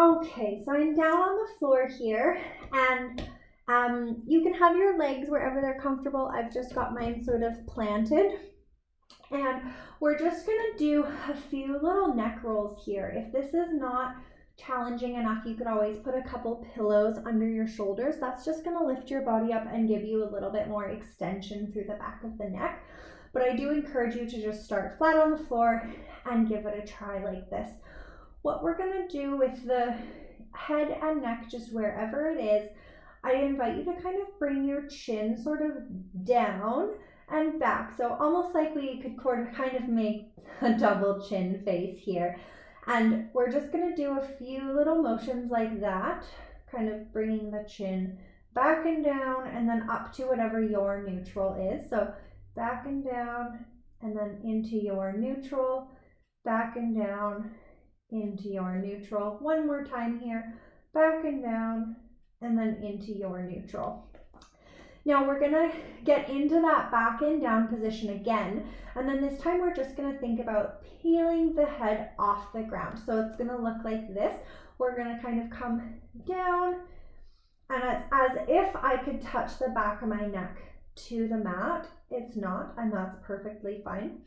Okay, so I'm down on the floor here, and you can have your legs wherever they're comfortable. I've just got mine sort of planted, and we're just gonna do a few little neck rolls here. If this is not challenging enough, you could always put a couple pillows under your shoulders. That's just gonna lift your body up and give you a little bit more extension through the back of the neck. But I do encourage you to just start flat on the floor and give it a try like this. What we're gonna do with the head and neck, just wherever it is, I invite you to kind of bring your chin sort of down and back. So almost like we could kind of make a double chin face here. And we're just gonna do a few little motions like that, kind of bringing the chin back and down and then up to whatever your neutral is. So back and down and then into your neutral, back and down, into your neutral. One more time here, back and down, and then into your neutral. Now we're gonna get into that back and down position again, and then this time we're just gonna think about peeling the head off the ground. So it's gonna look like this. We're gonna kind of come down, and it's as if I could touch the back of my neck to the mat. It's not, and that's perfectly fine.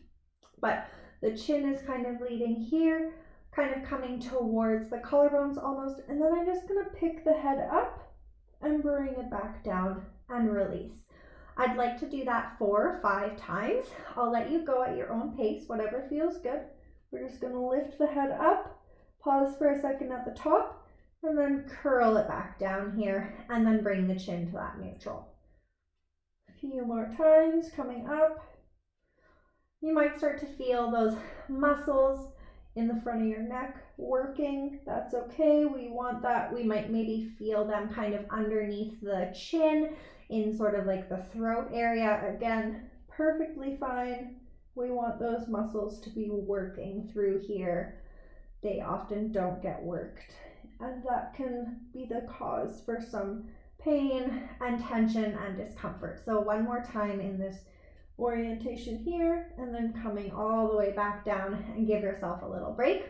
But the chin is kind of leading here, kind of coming towards the collarbones almost, and then I'm just gonna pick the head up and bring it back down and release. I'd like to do that 4 or 5 times. I'll let you go at your own pace, whatever feels good. We're just gonna lift the head up, pause for a second at the top, and then curl it back down here, and then bring the chin to that neutral. A few more times, coming up. You might start to feel those muscles in the front of your neck working. That's okay. We want that. We might maybe feel them kind of underneath the chin in sort of like the throat area. Again, perfectly fine. We want those muscles to be working through here. They often don't get worked, and that can be the cause for some pain and tension and discomfort. So one more time in this orientation here, and then coming all the way back down, and give yourself a little break.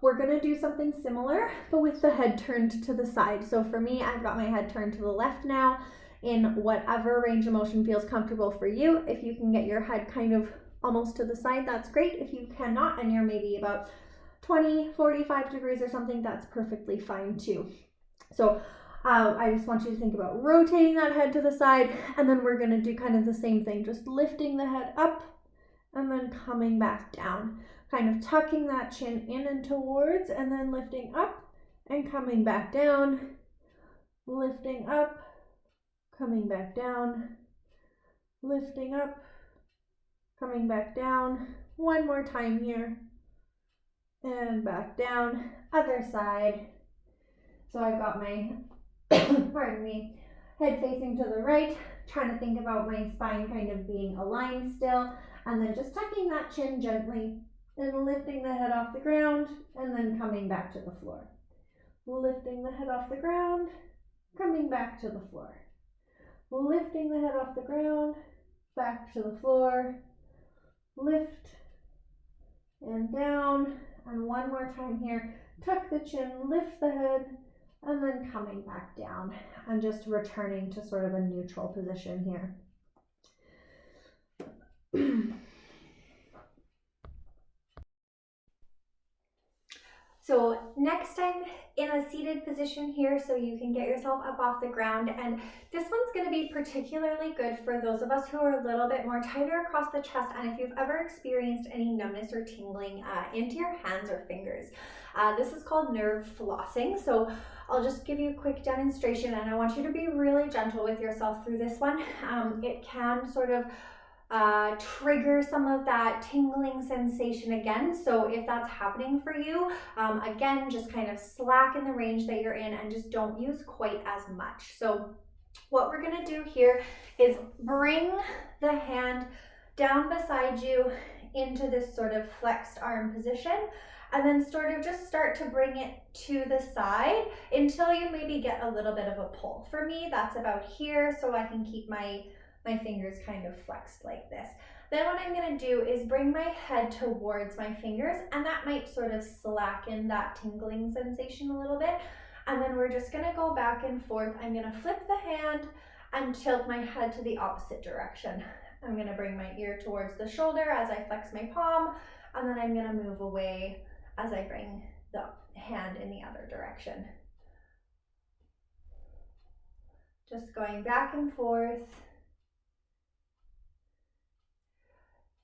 We're gonna do something similar, but with the head turned to the side. So for me, I've got my head turned to the left now, in whatever range of motion feels comfortable for you. If you can get your head kind of almost to the side, that's great. If you cannot, and you're maybe about 20, 45 degrees or something, that's perfectly fine too. So I just want you to think about rotating that head to the side, and then we're gonna do kind of the same thing, just lifting the head up and then coming back down, kind of tucking that chin in and towards, and then lifting up and coming back down, lifting up, coming back down, lifting up, coming back down. One more time here, and back down, other side. So I've got my pardon me, head facing to the right, trying to think about my spine kind of being aligned still, and then just tucking that chin gently and lifting the head off the ground, and then coming back to the floor. Lifting the head off the ground, coming back to the floor. Lifting the head off the ground, back to the floor, lift and down, and one more time here, tuck the chin, lift the head, and then coming back down and just returning to sort of a neutral position here. So next time in a seated position here, so you can get yourself up off the ground, and this one's going to be particularly good for those of us who are a little bit more tighter across the chest, and if you've ever experienced any numbness or tingling into your hands or fingers. This is called nerve flossing. So I'll just give you a quick demonstration, and I want you to be really gentle with yourself through this one. It can sort of trigger some of that tingling sensation again. So if that's happening for you, again, just kind of slacken the range that you're in and just don't use quite as much. So what we're gonna do here is bring the hand down beside you into this sort of flexed arm position, and then sort of just start to bring it to the side until you maybe get a little bit of a pull. For me, that's about here, so I can keep my my fingers kind of flexed like this. Then what I'm gonna do is bring my head towards my fingers, and that might sort of slacken that tingling sensation a little bit. And then we're just gonna go back and forth. I'm gonna flip the hand and tilt my head to the opposite direction. I'm gonna bring my ear towards the shoulder as I flex my palm, and then I'm gonna move away as I bring the hand in the other direction. Just going back and forth.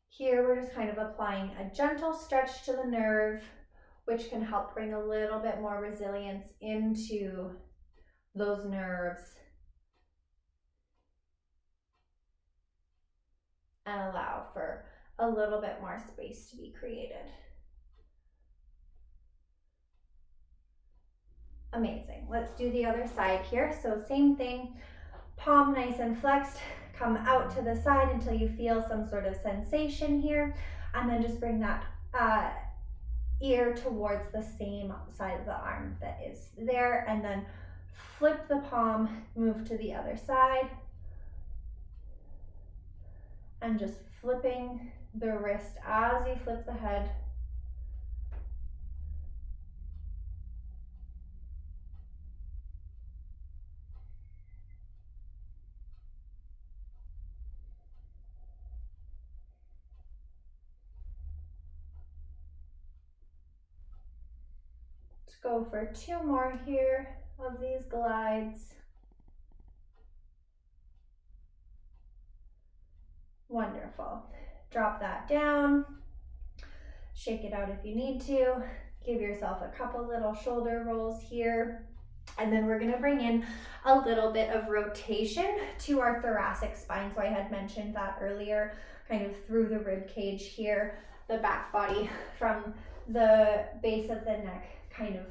Here we're just kind of applying a gentle stretch to the nerve, which can help bring a little bit more resilience into those nerves and allow for a little bit more space to be created. Amazing. Let's do the other side here. So same thing, palm nice and flexed, come out to the side until you feel some sort of sensation here, and then just bring that ear towards the same side of the arm that is there, and then flip the palm, move to the other side, and just flipping the wrist as you flip the head. Let's go for 2 more here of these glides. Wonderful. Drop that down. Shake it out if you need to. Give yourself a couple little shoulder rolls here. And then we're gonna bring in a little bit of rotation to our thoracic spine. So I had mentioned that earlier, kind of through the rib cage here, the back body from the base of the neck, kind of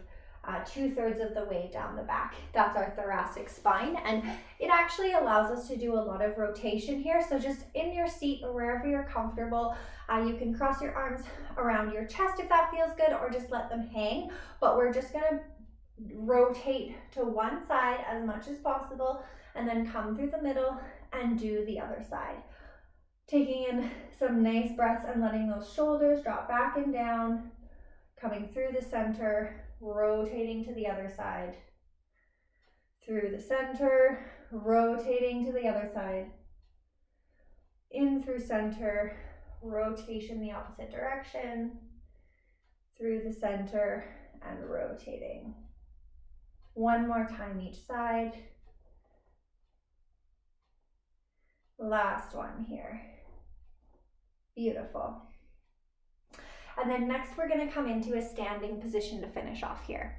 2/3 of the way down the back. That's our thoracic spine, and it actually allows us to do a lot of rotation here. So just in your seat or wherever you're comfortable, you can cross your arms around your chest if that feels good, or just let them hang. But we're just gonna rotate to one side as much as possible, and then come through the middle and do the other side. Taking in some nice breaths and letting those shoulders drop back and down, coming through the center, rotating to the other side, through the center, rotating to the other side, in through center, rotation the opposite direction, through the center, and rotating. One more time each side. Last one here. Beautiful. And then next we're going to come into a standing position to finish off here.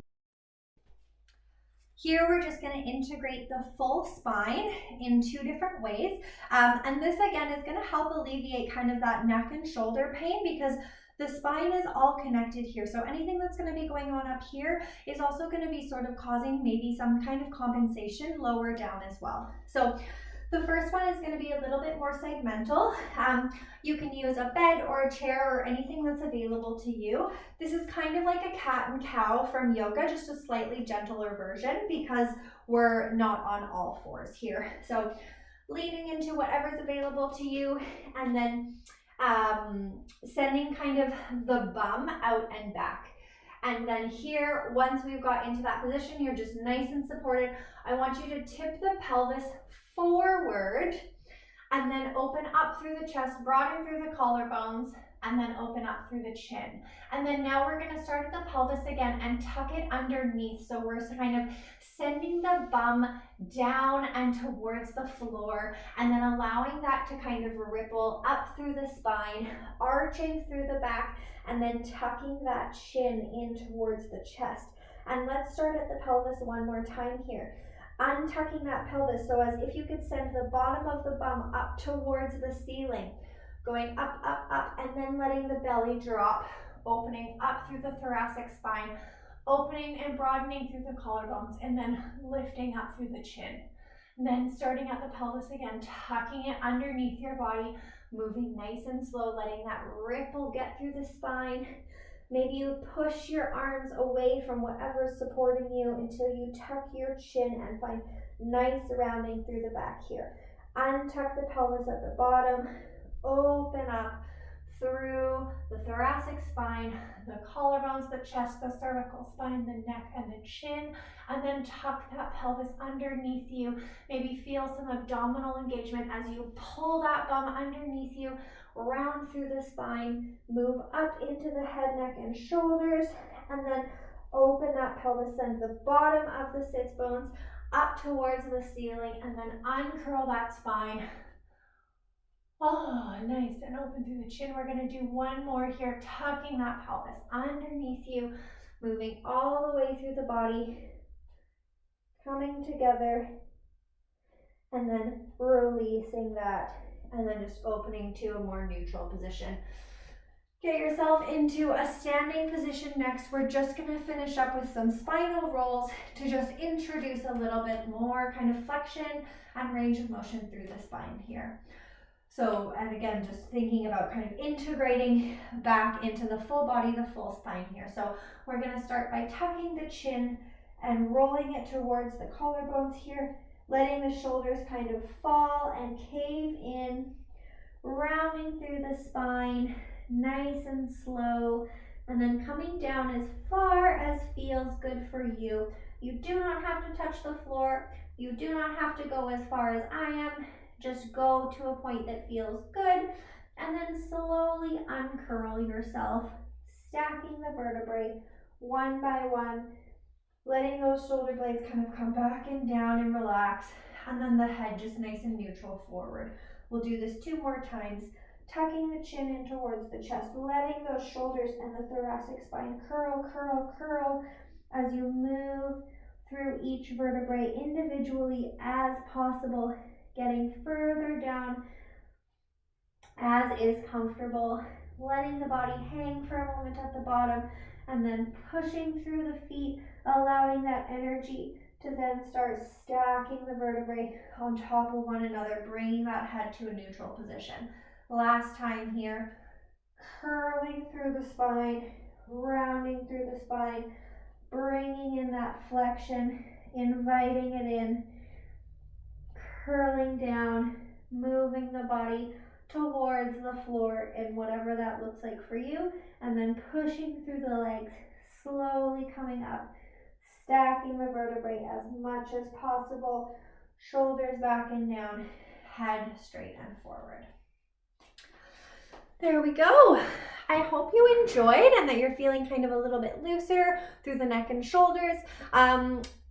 Here we're just going to integrate the full spine in 2 different ways. And this again is going to help alleviate kind of that neck and shoulder pain, because the spine is all connected here. So anything that's going to be going on up here is also going to be sort of causing maybe some kind of compensation lower down as well. So the first one is going to be a little bit more segmental. You can use a bed or a chair or anything that's available to you. This is kind of like a cat and cow from yoga, just a slightly gentler version because we're not on all fours here. So leaning into whatever's available to you, and then sending kind of the bum out and back. And then here, once we've got into that position, you're just nice and supported. I want you to tip the pelvis forward and then open up through the chest, broaden through the collarbones, and then open up through the chin. And then now we're going to start at the pelvis again and tuck it underneath. So we're kind of sending the bum down and towards the floor, and then allowing that to kind of ripple up through the spine, arching through the back, and then tucking that chin in towards the chest. And let's start at the pelvis one more time here. Untucking that pelvis, so as if you could send the bottom of the bum up towards the ceiling, going up, up, up, and then letting the belly drop, opening up through the thoracic spine, opening and broadening through the collarbones, and then lifting up through the chin. And then starting at the pelvis again, tucking it underneath your body, moving nice and slow, letting that ripple get through the spine. Maybe you push your arms away from whatever's supporting you until you tuck your chin and find nice rounding through the back here. Untuck the pelvis at the bottom, open up through the thoracic spine, the collarbones, the chest, the cervical spine, the neck, and the chin, and then tuck that pelvis underneath you. Maybe feel some abdominal engagement as you pull that bum underneath you, round through the spine, move up into the head, neck, and shoulders, and then open that pelvis, send the bottom of the sits bones up towards the ceiling, and then uncurl that spine. Oh, nice, and open through the chin. We're gonna do one more here, tucking that pelvis underneath you, moving all the way through the body, coming together, and then releasing that, and then just opening to a more neutral position. Get yourself into a standing position next. We're just gonna finish up with some spinal rolls to just introduce a little bit more kind of flexion and range of motion through the spine here. So, and again, just thinking about kind of integrating back into the full body, the full spine here. So we're gonna start by tucking the chin and rolling it towards the collarbones here, letting the shoulders kind of fall and cave in, rounding through the spine, nice and slow, and then coming down as far as feels good for you. You do not have to touch the floor. You do not have to go as far as I am. Just go to a point that feels good, and then slowly uncurl yourself, stacking the vertebrae one by one, letting those shoulder blades kind of come back and down and relax, and then the head just nice and neutral forward. We'll do this 2 more times, tucking the chin in towards the chest, letting those shoulders and the thoracic spine curl, curl, curl as you move through each vertebrae individually as possible, getting further down as is comfortable, letting the body hang for a moment at the bottom, and then pushing through the feet, allowing that energy to then start stacking the vertebrae on top of one another, bringing that head to a neutral position. Last time here, curling through the spine, rounding through the spine, bringing in that flexion, inviting it in, curling down, moving the body towards the floor in whatever that looks like for you, and then pushing through the legs, slowly coming up, stacking the vertebrae as much as possible, shoulders back and down, head straight and forward. There we go. I hope you enjoyed and that you're feeling kind of a little bit looser through the neck and shoulders.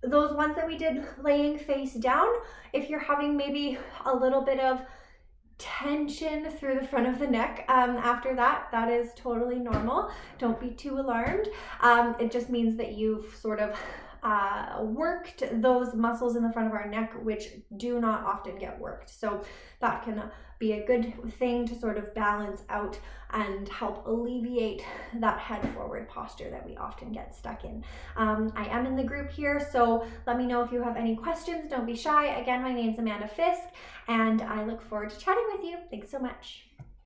Those ones that we did laying face down, if you're having maybe a little bit of tension through the front of the neck after that is totally normal. Don't be too alarmed. It just means that you've sort of worked those muscles in the front of our neck, which do not often get worked. So that can be a good thing to sort of balance out and help alleviate that head forward posture that we often get stuck in. I am in the group here, so let me know if you have any questions. Don't be shy. Again, my name's Amanda Fisk, and I look forward to chatting with you. Thanks so much.